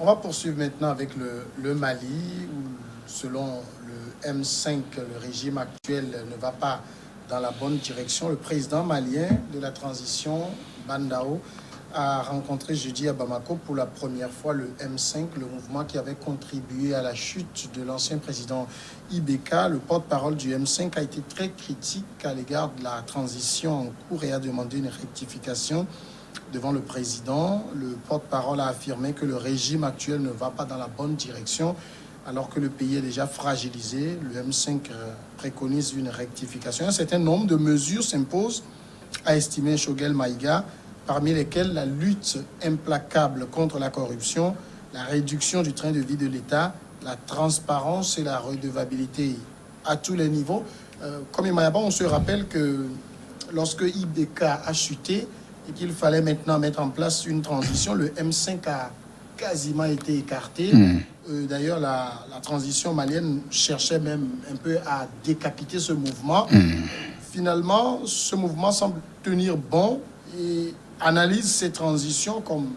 On va poursuivre maintenant avec le Mali, où selon le M5, le régime actuel ne va pas dans la bonne direction. Le président malien de la transition, Bandao, a rencontré jeudi à Bamako pour la première fois le M5, le mouvement qui avait contribué à la chute de l'ancien président Ibeka. Le porte-parole du M5 a été très critique à l'égard de la transition en cours et a demandé une rectification devant le président. Le porte-parole a affirmé que le régime actuel ne va pas dans la bonne direction alors que le pays est déjà fragilisé. Le M5 préconise une rectification. Un certain nombre de mesures s'imposent, a estimé Choguel Maïga, parmi lesquelles la lutte implacable contre la corruption, la réduction du train de vie de l'État, la transparence et la redevabilité à tous les niveaux. Comme Imayaba, on se rappelle que lorsque Ibeka a chuté et qu'il fallait maintenant mettre en place une transition, le M5 a quasiment été écarté. D'ailleurs, la transition malienne cherchait même un peu à décapiter ce mouvement. Finalement, ce mouvement semble tenir bon et analyse ces transitions comme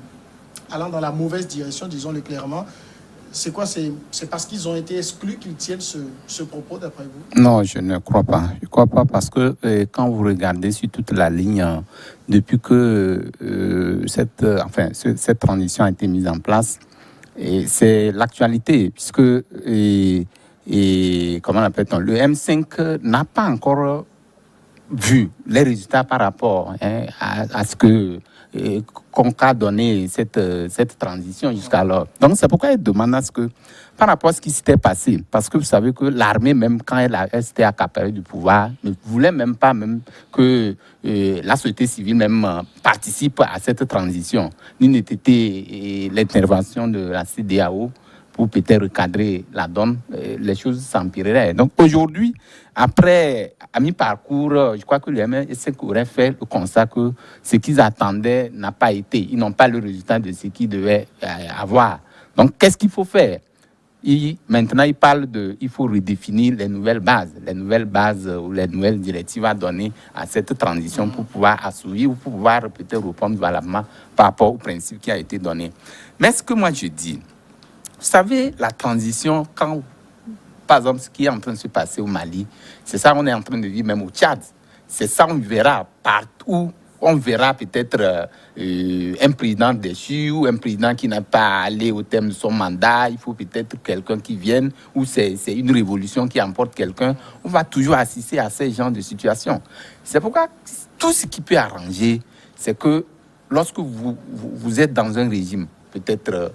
allant dans la mauvaise direction, disons-le clairement. C'est quoi? C'est parce qu'ils ont été exclus qu'ils tiennent ce propos, d'après vous? Non, je ne crois pas. Je ne crois pas parce que quand vous regardez sur toute la ligne, depuis que cette transition a été mise en place, et c'est l'actualité, puisque comment appelle-t-on, le M5 n'a pas encore vu les résultats par rapport à ce que qu'on a donné cette transition jusqu'alors. Donc c'est pourquoi elle demande à ce que, par rapport à ce qui s'était passé, parce que vous savez que l'armée, même quand elle s'était accaparée du pouvoir, ne voulait même pas que la société civile même participe à cette transition, ni n'était l'intervention de la CEDEAO pour peut-être recadrer la donne, les choses s'empireraient. Donc aujourd'hui, après, à mi-parcours, je crois que le M5 aurait fait le constat que ce qu'ils attendaient n'a pas été. Ils n'ont pas le résultat de ce qu'ils devaient avoir. Donc, qu'est-ce qu'il faut faire? Maintenant, il parle il faut redéfinir les nouvelles bases ou les nouvelles directives à donner à cette transition pour pouvoir assouvir ou pour pouvoir peut-être répondre valablement par rapport au principe qui a été donné. Mais ce que moi je dis, vous savez, la transition, quand, par exemple, ce qui est en train de se passer au Mali, c'est ça qu'on est en train de vivre même au Tchad. C'est ça on verra partout. On verra peut-être un président déchu ou un président qui n'a pas allé au terme de son mandat. Il faut peut-être quelqu'un qui vienne ou c'est une révolution qui emporte quelqu'un. On va toujours assister à ces genres de situations. C'est pourquoi tout ce qui peut arranger, c'est que lorsque vous êtes dans un régime, peut-être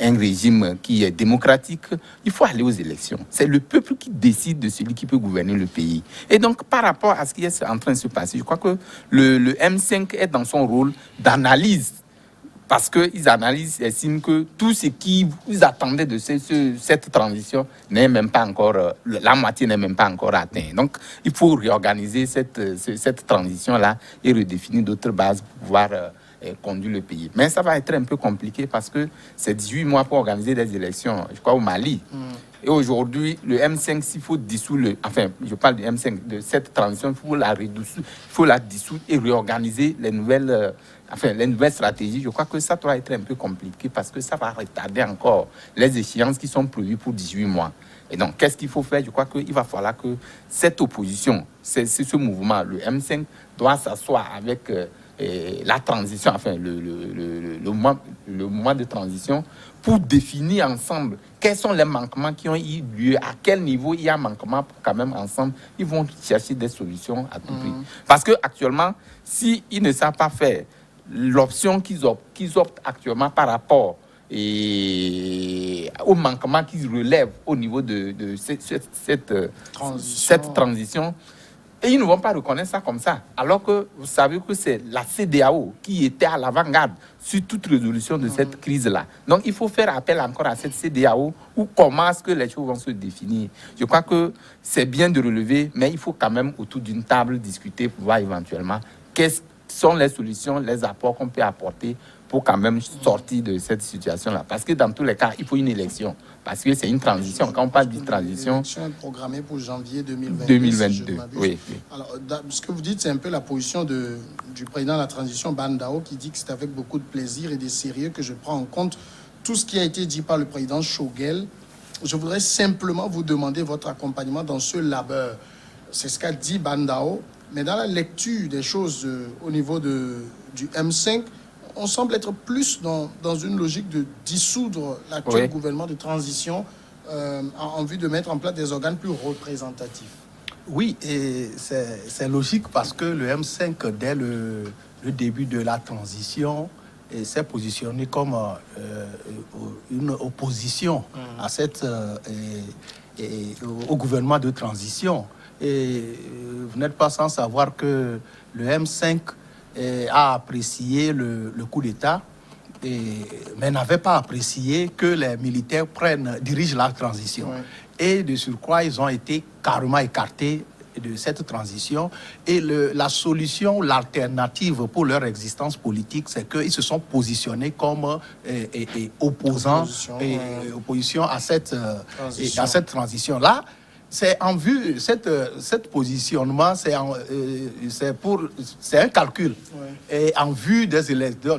un régime qui est démocratique, il faut aller aux élections. C'est le peuple qui décide de celui qui peut gouverner le pays. Et donc, par rapport à ce qui est en train de se passer, je crois que le M5 est dans son rôle d'analyse. Parce qu'ils analysent, ils estiment que tout ce qu'ils attendaient de cette transition n'est même pas encore, la moitié n'est même pas encore atteint. Donc, il faut réorganiser cette transition-là et redéfinir d'autres bases pour pouvoir conduire le pays. Mais ça va être un peu compliqué parce que c'est 18 mois pour organiser des élections, je crois, au Mali. Et aujourd'hui, le M5, s'il faut dissoudre, je parle du M5, de cette transition, il faut la dissoudre et réorganiser les nouvelles stratégies. Je crois que ça doit être un peu compliqué parce que ça va retarder encore les échéances qui sont prévues pour 18 mois. Et donc, qu'est-ce qu'il faut faire? Je crois qu'il va falloir que cette opposition, c'est ce mouvement, le M5, doit s'asseoir avec la transition, le mois de transition, pour définir ensemble quels sont les manquements qui ont eu lieu, à quel niveau il y a manquement, pour quand même ensemble, ils vont chercher des solutions à tout prix. Parce qu'actuellement, s'ils ne savent pas faire l'option qu'ils optent actuellement par rapport au manquement qu'ils relèvent au niveau de cette transition, et ils ne vont pas reconnaître ça comme ça. Alors que vous savez que c'est la CEDEAO qui était à l'avant-garde sur toute résolution de cette crise-là. Donc, il faut faire appel encore à cette CEDEAO ou comment est-ce que les choses vont se définir. Je crois que c'est bien de relever, mais il faut quand même autour d'une table discuter pour voir éventuellement quelles sont les solutions, les apports qu'on peut apporter pour quand même sortir de cette situation-là. Parce que dans tous les cas, il faut une élection. Parce que c'est une transition. Quand on parle d'une transition... L'élection est programmée pour janvier 2022. 2022, oui. Alors, ce que vous dites, c'est un peu la position du président de la transition, Bandao, qui dit que c'est avec beaucoup de plaisir et de sérieux que je prends en compte tout ce qui a été dit par le président Choguel, je voudrais simplement vous demander votre accompagnement dans ce labeur. C'est ce qu'a dit Bandao, mais dans la lecture des choses au niveau du M5, on semble être plus dans une logique de dissoudre l'actuel gouvernement de transition en vue de mettre en place des organes plus représentatifs. Oui, et c'est logique parce que le M5, dès le début de la transition, s'est positionné comme une opposition à au gouvernement de transition. Et vous n'êtes pas sans savoir que le M5 a apprécié le coup d'État, mais n'avait pas apprécié que les militaires dirigent la transition. Ouais. Et de surcroît, ils ont été carrément écartés de cette transition. Et la solution, l'alternative pour leur existence politique, c'est qu'ils se sont positionnés comme opposants, opposition à cette transition-là. C'est en vue, cette positionnement, c'est un calcul. Ouais. Et en vue des élections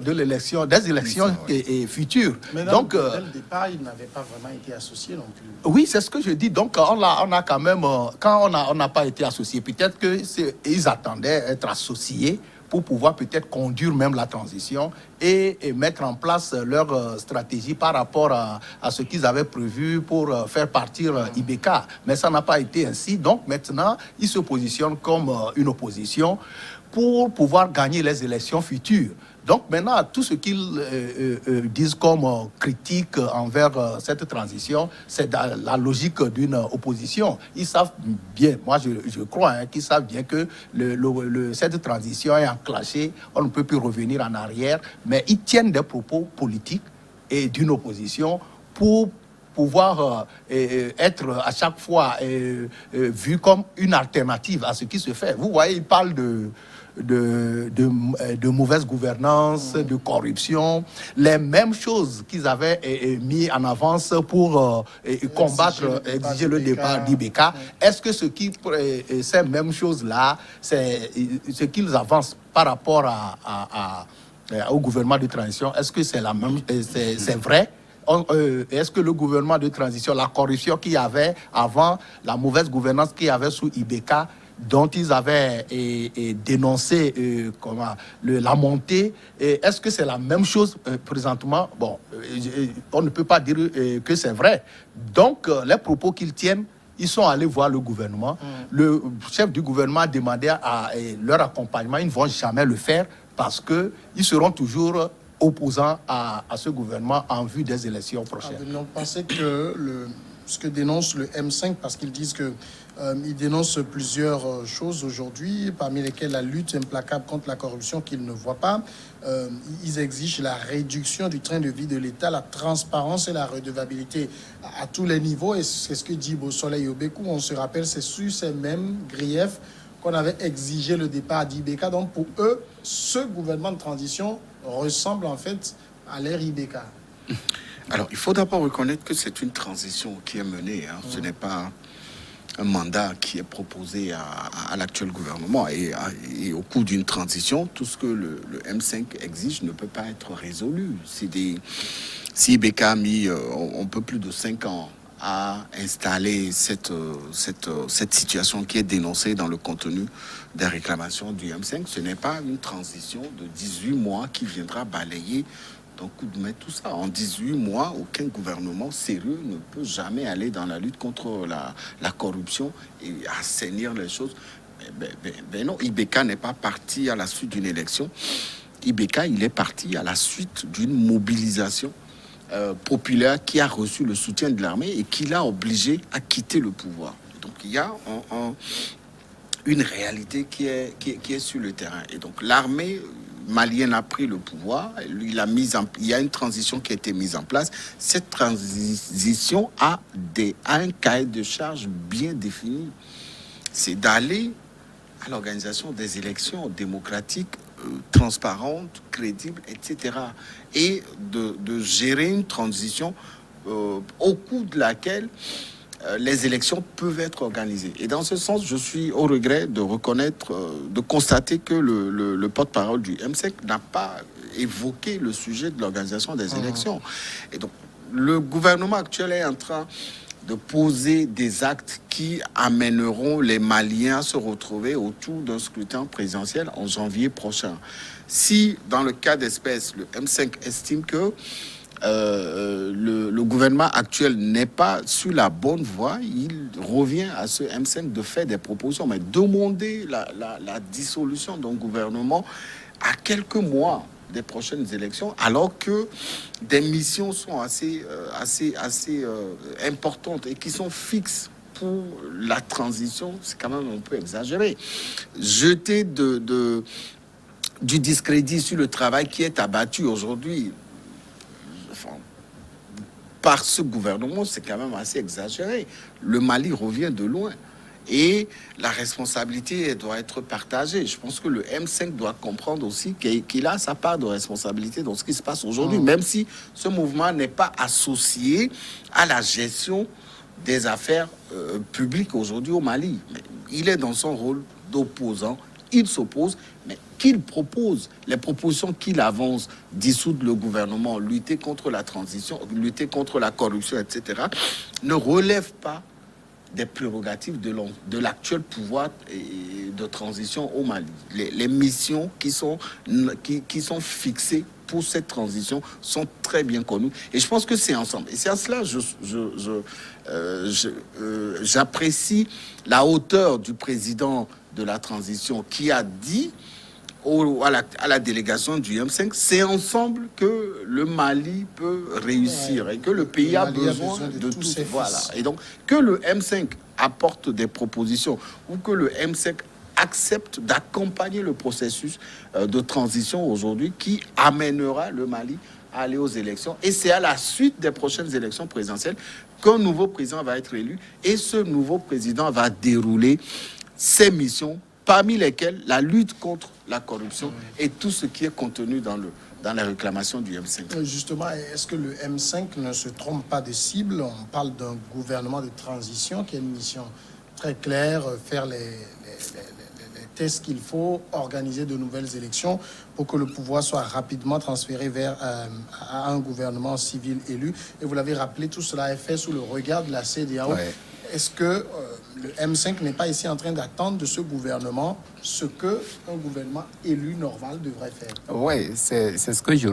futures. Mais donc, dès le départ, ils n'avaient pas vraiment été associés non plus. Oui, c'est ce que je dis. Donc, on a quand même, quand on n'a pas été associés, peut-être qu'ils attendaient être associés pour pouvoir peut-être conduire même la transition et mettre en place leur stratégie par rapport à ce qu'ils avaient prévu pour faire partir IBK. Mais ça n'a pas été ainsi. Donc maintenant, ils se positionnent comme une opposition pour pouvoir gagner les élections futures. Donc maintenant, tout ce qu'ils disent comme critique envers cette transition, c'est dans la logique d'une opposition. Ils savent bien, moi je crois, qu'ils savent bien que cette transition est enclenchée, on ne peut plus revenir en arrière, mais ils tiennent des propos politiques et d'une opposition pour pouvoir être à chaque fois vu comme une alternative à ce qui se fait. Vous voyez, ils parlent de mauvaise gouvernance, de corruption, les mêmes choses qu'ils avaient mis en avance pour exiger le départ d'IBK. Est-ce que ces mêmes choses-là, c'est ce qu'ils avancent par rapport au gouvernement de transition, est-ce que c'est c'est vrai? Est-ce que le gouvernement de transition, la corruption qu'il y avait avant, la mauvaise gouvernance qu'il y avait sous IBK, dont ils avaient dénoncé la montée, est-ce que c'est la même chose présentement? Bon, on ne peut pas dire que c'est vrai. Donc, les propos qu'ils tiennent, ils sont allés voir le gouvernement. Le chef du gouvernement a demandé leur accompagnement. Ils ne vont jamais le faire parce qu'ils seront toujours opposants à ce gouvernement en vue des élections prochaines. Donc, pensez que ce que dénonce le M5, parce qu'ils disent que ils dénoncent plusieurs choses aujourd'hui, parmi lesquelles la lutte implacable contre la corruption qu'ils ne voient pas. Ils exigent la réduction du train de vie de l'État, la transparence et la redevabilité à tous les niveaux. Et c'est ce que dit Beausoleil Obekou. On se rappelle, c'est sur ces mêmes griefs qu'on avait exigé le départ d'IBK. Donc pour eux, ce gouvernement de transition ressemble en fait à l'ère IBK. Alors, il faut d'abord reconnaître que c'est une transition qui est menée. Ce n'est pas un mandat qui est proposé à l'actuel gouvernement. Et au cours d'une transition, tout ce que le M5 exige ne peut pas être résolu. Si IBK a mis un peu plus de 5 ans à installer cette situation qui est dénoncée dans le contenu des réclamations du M5, ce n'est pas une transition de 18 mois qui viendra balayer d'un coup de main tout ça. En 18 mois, aucun gouvernement sérieux ne peut jamais aller dans la lutte contre la corruption et assainir les choses. Ben non, IBK n'est pas parti à la suite d'une élection. IBK, il est parti à la suite d'une mobilisation populaire qui a reçu le soutien de l'armée et qui l'a obligé à quitter le pouvoir. Donc il y a une réalité qui est sur le terrain. Et donc l'armée malienne a pris le pouvoir, il y a une transition qui a été mise en place. Cette transition a un cahier de charge bien défini. C'est d'aller à l'organisation des élections démocratiques, transparentes, crédibles, etc. Et de gérer une transition au cours de laquelle les élections peuvent être organisées. Et dans ce sens, je suis au regret de constater que le porte-parole du M5 n'a pas évoqué le sujet de l'organisation des élections. Et donc, le gouvernement actuel est en train de poser des actes qui amèneront les Maliens à se retrouver autour d'un scrutin présidentiel en janvier prochain. Si, dans le cas d'espèce, le M5 estime que le gouvernement actuel n'est pas sur la bonne voie, il revient à ce M5 de faire des propositions, mais demander la dissolution d'un gouvernement à quelques mois des prochaines élections, alors que des missions sont assez importantes et qui sont fixes pour la transition, c'est quand même un peu exagéré. Jeter du discrédit sur le travail qui est abattu aujourd'hui par ce gouvernement, c'est quand même assez exagéré. Le Mali revient de loin. Et la responsabilité doit être partagée. Je pense que le M5 doit comprendre aussi qu'il a sa part de responsabilité dans ce qui se passe aujourd'hui, même si ce mouvement n'est pas associé à la gestion des affaires publiques aujourd'hui au Mali. Mais il est dans son rôle d'opposant. Il s'oppose, mais qu'il propose, les propositions qu'il avance, dissoudre le gouvernement, lutter contre la transition, lutter contre la corruption, etc., ne relèvent pas des prérogatives de l'actuel pouvoir de transition au Mali. Les missions qui sont fixées pour cette transition sont très bien connues. Et je pense que c'est ensemble. Et c'est à cela j'apprécie la hauteur du président de la transition qui a dit à la délégation du M5, c'est ensemble que le Mali peut réussir et que le pays a besoin de tous. Voilà. Et donc, que le M5 apporte des propositions ou que le M5 accepte d'accompagner le processus de transition aujourd'hui qui amènera le Mali à aller aux élections. Et c'est à la suite des prochaines élections présidentielles qu'un nouveau président va être élu et ce nouveau président va dérouler ses missions, parmi lesquelles la lutte contre la corruption et tout ce qui est contenu dans la réclamation du M5. Justement, est-ce que le M5 ne se trompe pas de cible? On parle d'un gouvernement de transition qui a une mission très claire, faire les tests qu'il faut, organiser de nouvelles élections pour que le pouvoir soit rapidement transféré vers un gouvernement civil élu. Et vous l'avez rappelé, tout cela est fait sous le regard de la CEDEAO. Ouais. Est-ce que le M5 n'est pas ici en train d'attendre de ce gouvernement ce qu'un gouvernement élu normal devrait faire? Oui, c'est ce que je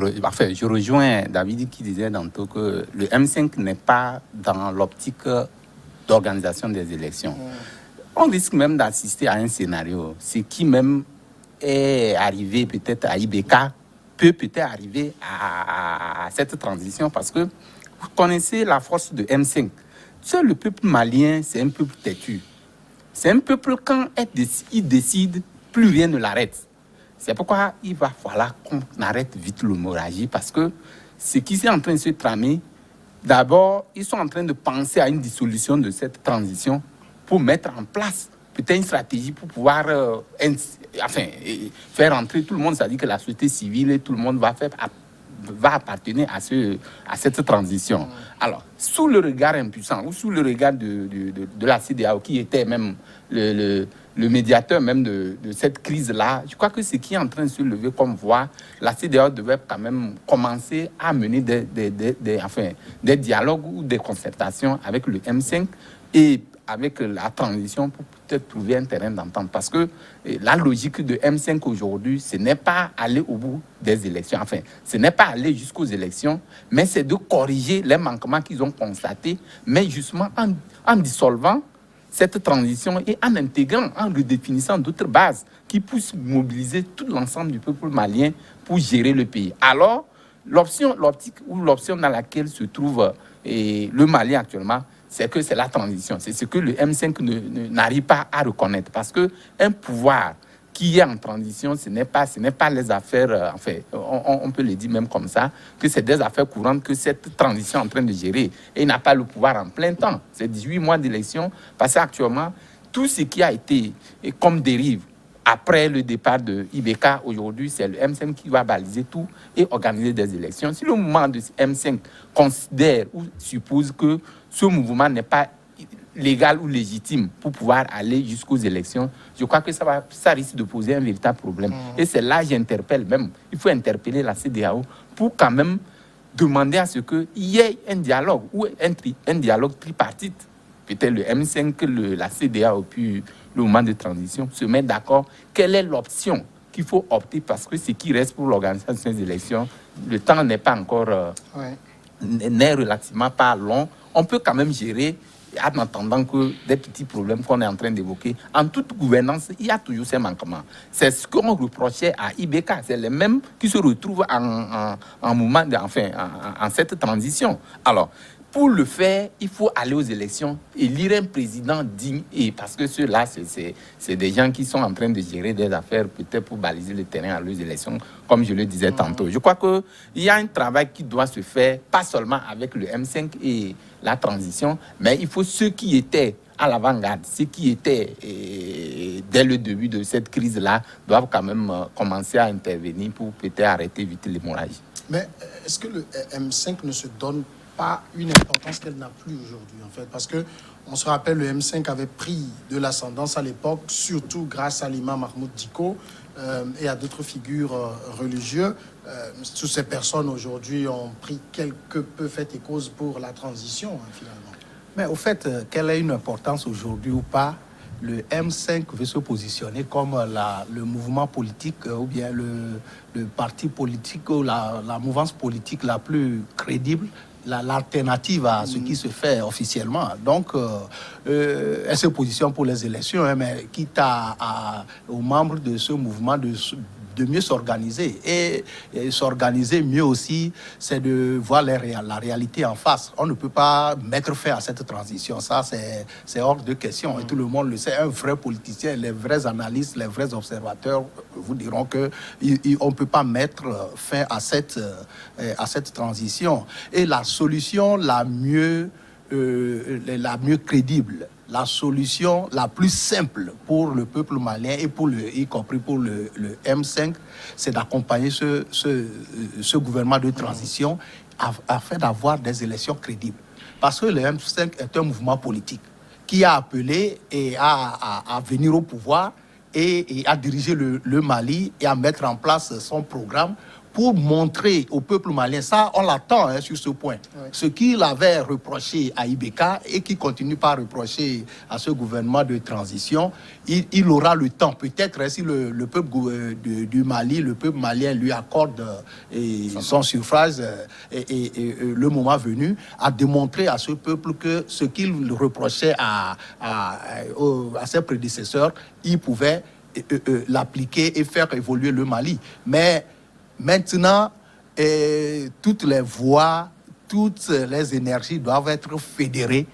rejoins David qui disait tantôt que le M5 n'est pas dans l'optique d'organisation des élections. On risque même d'assister à un scénario. Ce qui même est arrivé peut-être à IBK peut peut-être arriver à cette transition parce que vous connaissez la force de M5. Seul le peuple malien, c'est un peuple têtu. C'est un peuple, quand il décide, plus rien ne l'arrête. C'est pourquoi il va falloir qu'on arrête vite l'hémorragie parce que ce qui est en train de se tramer, d'abord, ils sont en train de penser à une dissolution de cette transition pour mettre en place peut-être une stratégie pour pouvoir faire entrer tout le monde. C'est-à-dire que la société civile et tout le monde va appartenir à cette transition. Alors, sous le regard impuissant ou sous le regard de la CEDEAO, qui était même le médiateur même de cette crise-là, je crois que ce qui est en train de se lever comme voix, la CEDEAO devait quand même commencer à mener des dialogues ou des concertations avec le M5 et avec la transition pour peut-être trouver un terrain d'entente. Parce que la logique de M5 aujourd'hui, ce n'est pas aller au bout des élections. Enfin, ce n'est pas aller jusqu'aux élections, mais c'est de corriger les manquements qu'ils ont constatés, mais justement en dissolvant cette transition et en intégrant, en redéfinissant d'autres bases qui puissent mobiliser tout l'ensemble du peuple malien pour gérer le pays. Alors, l'option dans laquelle se trouve le Mali actuellement, c'est que c'est la transition. C'est ce que le M5 n'arrive pas à reconnaître. Parce qu'un pouvoir qui est en transition, ce n'est pas les affaires, on peut le dire même comme ça, que c'est des affaires courantes que cette transition est en train de gérer. Et il n'a pas le pouvoir en plein temps. C'est 18 mois d'élection, parce qu'actuellement, tout ce qui a été comme dérive après le départ de IBK, aujourd'hui, c'est le M5 qui va baliser tout et organiser des élections. Si le mouvement de M5 considère ou suppose que ce mouvement n'est pas légale ou légitime pour pouvoir aller jusqu'aux élections, je crois que ça risque de poser un véritable problème. Et c'est là que j'interpelle même. Il faut interpeller la CEDEAO pour quand même demander à ce qu'il y ait un dialogue ou un dialogue tripartite. Peut-être le M5, la CEDEAO puis le mouvement de transition se mettent d'accord. Quelle est l'option qu'il faut opter, parce que ce qui reste pour l'organisation des élections, le temps n'est pas encore n'est relativement pas long. On peut quand même gérer en attendant que des petits problèmes qu'on est en train d'évoquer. En toute gouvernance, il y a toujours ces manquements. C'est ce qu'on reprochait à IBK. C'est les mêmes qui se retrouvent en moment, en cette transition. Alors, pour le faire, il faut aller aux élections, élire un président digne, et parce que ceux-là, c'est des gens qui sont en train de gérer des affaires, peut-être pour baliser le terrain à leurs élections, comme je le disais tantôt. Je crois qu'il y a un travail qui doit se faire, pas seulement avec le M5 et la transition, mais il faut ceux qui étaient à l'avant-garde, ceux qui étaient dès le début de cette crise-là, doivent quand même commencer à intervenir pour peut-être arrêter vite l'hémorragie. Mais est-ce que le M5 ne se donne pas une importance qu'elle n'a plus aujourd'hui, en fait? Parce que on se rappelle, le M5 avait pris de l'ascendance à l'époque, surtout grâce à l'imam Mahmoud Diko et à d'autres figures religieuses. Toutes ces personnes aujourd'hui ont pris quelque peu fait et cause pour la transition, finalement. Mais au fait, quelle est une importance aujourd'hui ou pas, le M5 veut se positionner comme le mouvement politique ou bien le parti politique ou la mouvance politique la plus crédible, l'alternative à ce qui se fait officiellement. Donc, elle se positionne pour les élections, mais quitte aux membres de ce mouvement de mieux s'organiser. Et s'organiser mieux aussi, c'est de voir la réalité en face. On ne peut pas mettre fin à cette transition. Ça, c'est hors de question. Et tout le monde le sait. Un vrai politicien, les vrais analystes, les vrais observateurs vous diront qu'on ne peut pas mettre fin à cette transition. Et la solution la mieux crédible, la solution la plus simple pour le peuple malien et y compris pour le M5, c'est d'accompagner ce gouvernement de transition afin d'avoir des élections crédibles. Parce que le M5 est un mouvement politique qui a appelé à venir au pouvoir et à diriger le Mali et à mettre en place son programme pour montrer au peuple malien, ça on l'attend sur ce point, ce qu'il avait reproché à IBK et qui continue par reprocher à ce gouvernement de transition, il aura le temps, peut-être si le peuple du Mali, le peuple malien lui accorde son suffrage et le moment venu, à démontrer à ce peuple que ce qu'il reprochait à ses prédécesseurs, il pouvait l'appliquer et faire évoluer le Mali. Mais maintenant, toutes les voix, toutes les énergies doivent être fédérées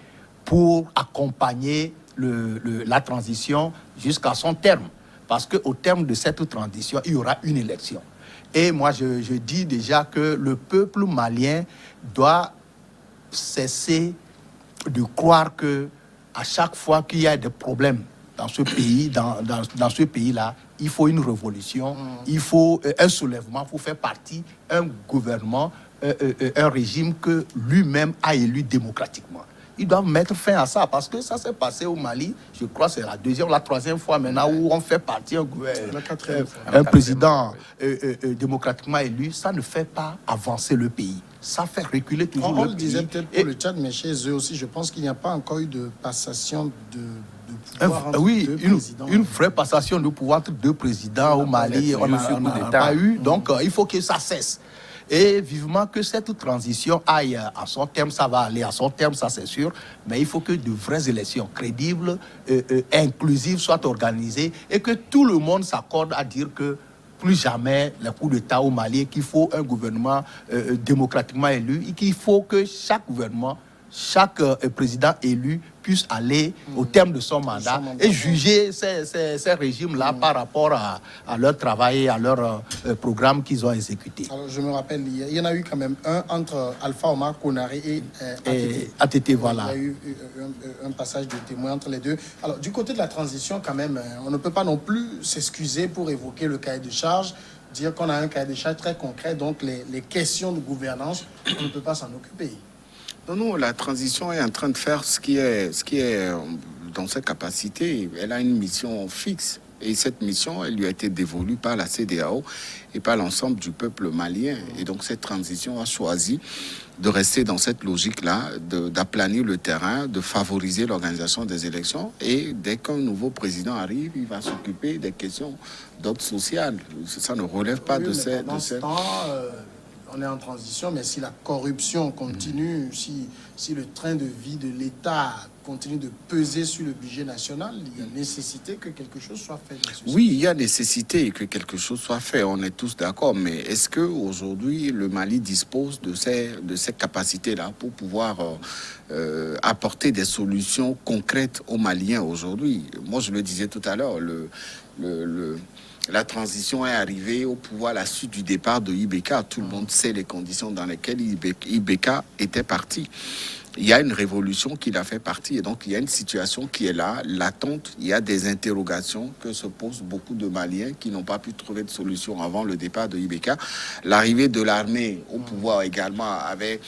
pour accompagner la transition jusqu'à son terme. Parce qu'au terme de cette transition, il y aura une élection. Et moi, je dis déjà que le peuple malien doit cesser de croire que à chaque fois qu'il y a des problèmes dans ce pays, dans ce pays-là, il faut une révolution, il faut un soulèvement pour faire partie d'un gouvernement, un régime que lui-même a élu démocratiquement. Ils doivent mettre fin à ça parce que ça s'est passé au Mali, je crois que c'est la deuxième ou la troisième fois maintenant où on fait partir un président démocratiquement élu. Ça ne fait pas avancer le pays. Ça fait reculer toujours le pays. On le disait peut-être pour le Tchad, mais chez eux aussi, je pense qu'il n'y a pas encore eu de passation de pouvoir entre deux présidents. Une vraie passation de pouvoir entre deux présidents au Mali, on n'a pas eu. Donc, il faut que ça cesse. Et vivement que cette transition aille à son terme, ça va aller à son terme, ça c'est sûr. Mais il faut que de vraies élections crédibles, inclusives soient organisées et que tout le monde s'accorde à dire que plus jamais les coups d'État au Mali, qu'il faut un gouvernement démocratiquement élu et qu'il faut que chaque gouvernement, chaque président élu puisse aller au terme de son mandat et juger ces régimes-là par rapport à leur travail et à leur programme qu'ils ont exécuté. Alors, je me rappelle, il y en a eu quand même un entre Alpha Omar Konaré et ATT. Voilà. Il y a eu un passage de témoin entre les deux. Alors, du côté de la transition, quand même, on ne peut pas non plus s'excuser pour évoquer le cahier de charge, dire qu'on a un cahier de charge très concret, donc les questions de gouvernance, on ne peut pas s'en occuper. Non, la transition est en train de faire ce qui est dans ses capacités. Elle a une mission fixe. Et cette mission, elle lui a été dévolue par la CEDEAO et par l'ensemble du peuple malien. Et donc, cette transition a choisi de rester dans cette logique-là, d'aplanir le terrain, de favoriser l'organisation des élections. Et dès qu'un nouveau président arrive, il va s'occuper des questions d'ordre social. Ça ne relève pas de ces... On est en transition, mais si la corruption continue, si le train de vie de l'État continue de peser sur le budget national, il y a nécessité que quelque chose soit fait. Oui, il y a nécessité que quelque chose soit fait, on est tous d'accord, mais est-ce qu'aujourd'hui le Mali dispose de ces capacités-là pour pouvoir apporter des solutions concrètes aux Maliens aujourd'hui? Moi, je le disais tout à l'heure, la transition est arrivée au pouvoir à la suite du départ de Ibeka. Tout le monde sait les conditions dans lesquelles Ibeka était parti. Il y a une révolution qui l'a fait partie et donc il y a une situation qui est là, latente. Il y a des interrogations que se posent beaucoup de Maliens qui n'ont pas pu trouver de solution avant le départ de Ibeka. L'arrivée de l'armée au pouvoir également avait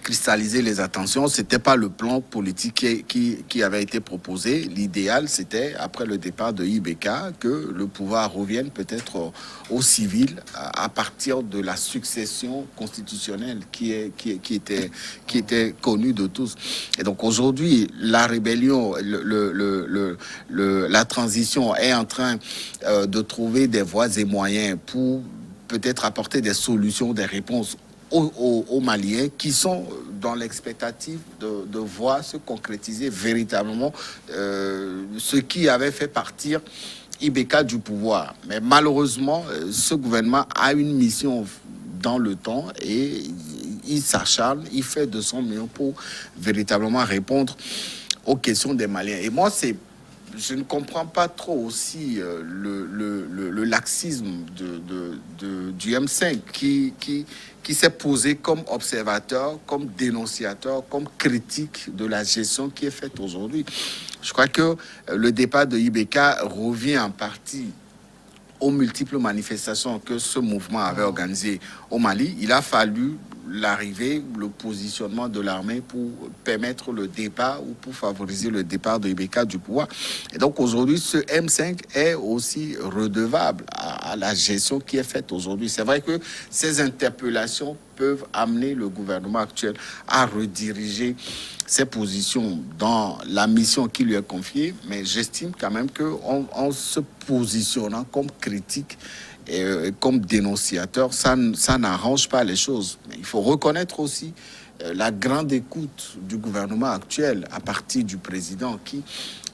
cristalliser les attentions. C'était pas le plan politique qui avait été proposé. L'idéal, c'était, après le départ de Ibeka, que le pouvoir revienne peut-être aux civils à partir de la succession constitutionnelle qui était connue de tous. Et donc aujourd'hui, la rébellion, la transition est en train de trouver des voies et moyens pour peut-être apporter des solutions, des réponses aux Maliens qui sont dans l'expectative de voir se concrétiser véritablement ce qui avait fait partir Ibeka du pouvoir. Mais malheureusement, ce gouvernement a une mission dans le temps et il s'acharne, il fait de son mieux pour véritablement répondre aux questions des Maliens. Et moi, je ne comprends pas trop aussi le laxisme du M5 qui s'est posé comme observateur, comme dénonciateur, comme critique de la gestion qui est faite aujourd'hui. Je crois que le départ de Ibeka revient en partie aux multiples manifestations que ce mouvement avait organisées au Mali. Il a fallu l'arrivée, le positionnement de l'armée pour permettre le départ ou pour favoriser le départ de Ibeka du pouvoir. Et donc aujourd'hui, ce M5 est aussi redevable à la gestion qui est faite aujourd'hui. C'est vrai que ces interpellations peuvent amener le gouvernement actuel à rediriger ses positions dans la mission qui lui est confiée, mais j'estime quand même qu'en se positionnant comme critique et comme dénonciateur, ça n'arrange pas les choses. Mais il faut reconnaître aussi la grande écoute du gouvernement actuel à partir du président qui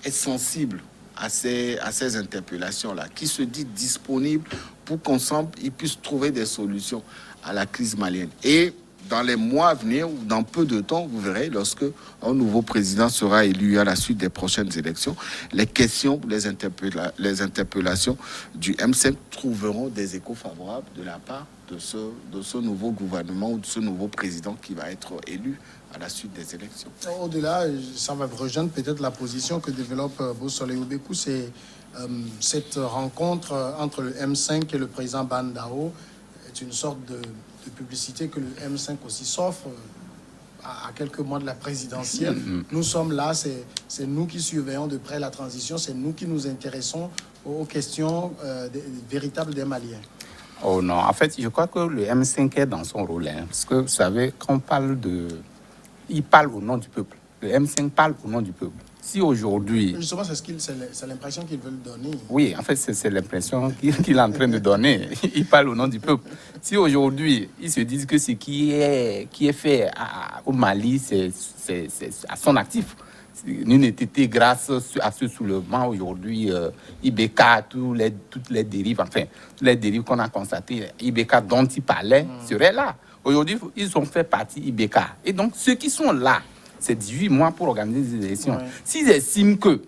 est sensible à ces interpellations-là, qui se dit disponible pour qu'ensemble, ils puissent trouver des solutions à la crise malienne. Et dans les mois à venir, ou dans peu de temps, vous verrez, lorsque un nouveau président sera élu à la suite des prochaines élections, les questions, les interpellations du M5 trouveront des échos favorables de la part de ce nouveau gouvernement ou de ce nouveau président qui va être élu à la suite des élections. Au-delà, ça va rejoindre peut-être la position que développe Bosole Obekou, c'est cette rencontre entre le M5 et le président Bandao est une sorte de publicité que le M5 aussi s'offre à quelques mois de la présidentielle. Nous sommes là, c'est nous qui surveillons de près la transition, c'est nous qui nous intéressons aux questions véritables des Maliens. Oh non, en fait, je crois que le M5 est dans son rôle. Parce que, vous savez, quand on parle il parle au nom du peuple. Le M5 parle au nom du peuple. Si aujourd'hui... Justement, c'est l'impression qu'ils veulent donner. Oui, en fait, c'est l'impression qu'il est en train de donner. Il parle au nom du peuple. Si aujourd'hui, ils se disent que ce qui est fait au Mali, c'est à son actif. Nous n'était grâce à ce soulèvement aujourd'hui, Ibeka, toutes les dérives, enfin, toutes les dérives qu'on a constatées, Ibeka dont il parlait serait là. Aujourd'hui, ils ont fait partie Ibeka. Et donc, ceux qui sont là, c'est 18 mois pour organiser des élections. Ouais. S'ils estiment que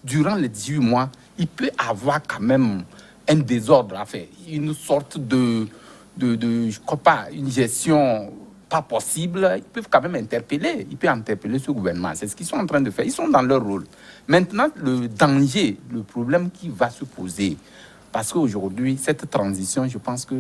durant les 18 mois, il peut avoir quand même un désordre à faire, une sorte je crois pas, une gestion pas possible, ils peuvent quand même interpeller. Ils peuvent interpeller ce gouvernement. C'est ce qu'ils sont en train de faire. Ils sont dans leur rôle. Maintenant, le danger, le problème qui va se poser, parce qu'aujourd'hui, cette transition, je pense que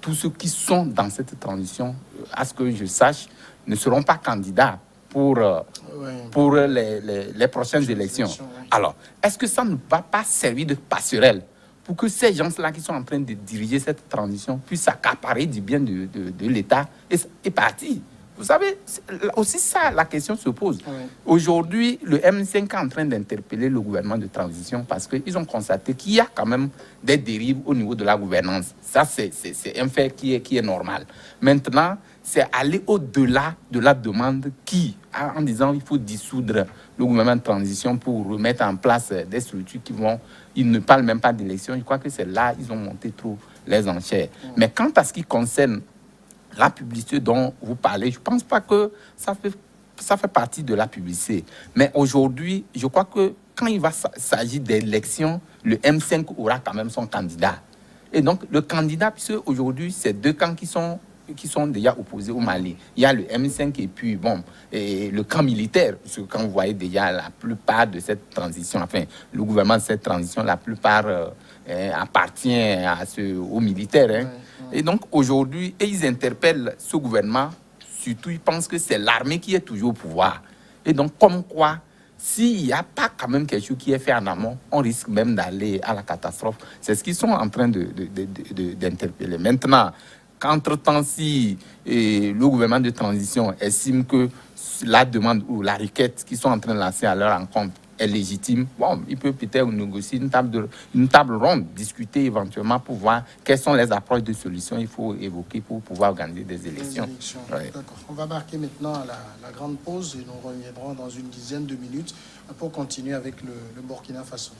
tous ceux qui sont dans cette transition, à ce que je sache, ne seront pas candidats pour les prochaines élections. Alors, est-ce que ça ne va pas servir de passerelle pour que ces gens-là qui sont en train de diriger cette transition puissent s'accaparer du bien de l'État et partir? Vous savez, aussi ça, la question se pose. Oui. Aujourd'hui, le M5 est en train d'interpeller le gouvernement de transition parce qu'ils ont constaté qu'il y a quand même des dérives au niveau de la gouvernance. Ça, c'est un fait qui est normal. Maintenant, c'est aller au-delà de la demande en disant qu'il faut dissoudre le gouvernement de transition pour remettre en place des structures qui vont... Ils ne parlent même pas d'élection. Je crois que c'est là qu'ils ont monté trop les enchères. Mais quant à ce qui concerne la publicité dont vous parlez, je ne pense pas que ça fait partie de la publicité. Mais aujourd'hui, je crois que quand il va s'agir d'élections, le M5 aura quand même son candidat. Et donc, le candidat, puisque aujourd'hui, c'est deux camps qui sont déjà opposés au Mali. Il y a le M5 et puis, et le camp militaire. Parce que quand vous voyez déjà la plupart de cette transition, enfin, le gouvernement de cette transition, la plupart appartient aux militaires. Hein. Et donc, aujourd'hui, ils interpellent ce gouvernement, surtout, ils pensent que c'est l'armée qui est toujours au pouvoir. Et donc, comme quoi, s'il n'y a pas quand même quelque chose qui est fait en amont, on risque même d'aller à la catastrophe. C'est ce qu'ils sont en train d'interpeller. Maintenant, qu'entre-temps, si le gouvernement de transition estime que la demande ou la requête qu'ils sont en train de lancer à leur encontre est légitime, il peut peut-être négocier une table ronde, discuter éventuellement pour voir quelles sont les approches de solutions qu'il faut évoquer pour pouvoir organiser des élections. Ouais. D'accord. On va marquer maintenant la grande pause et nous reviendrons dans une dizaine de minutes pour continuer avec le Burkina Faso.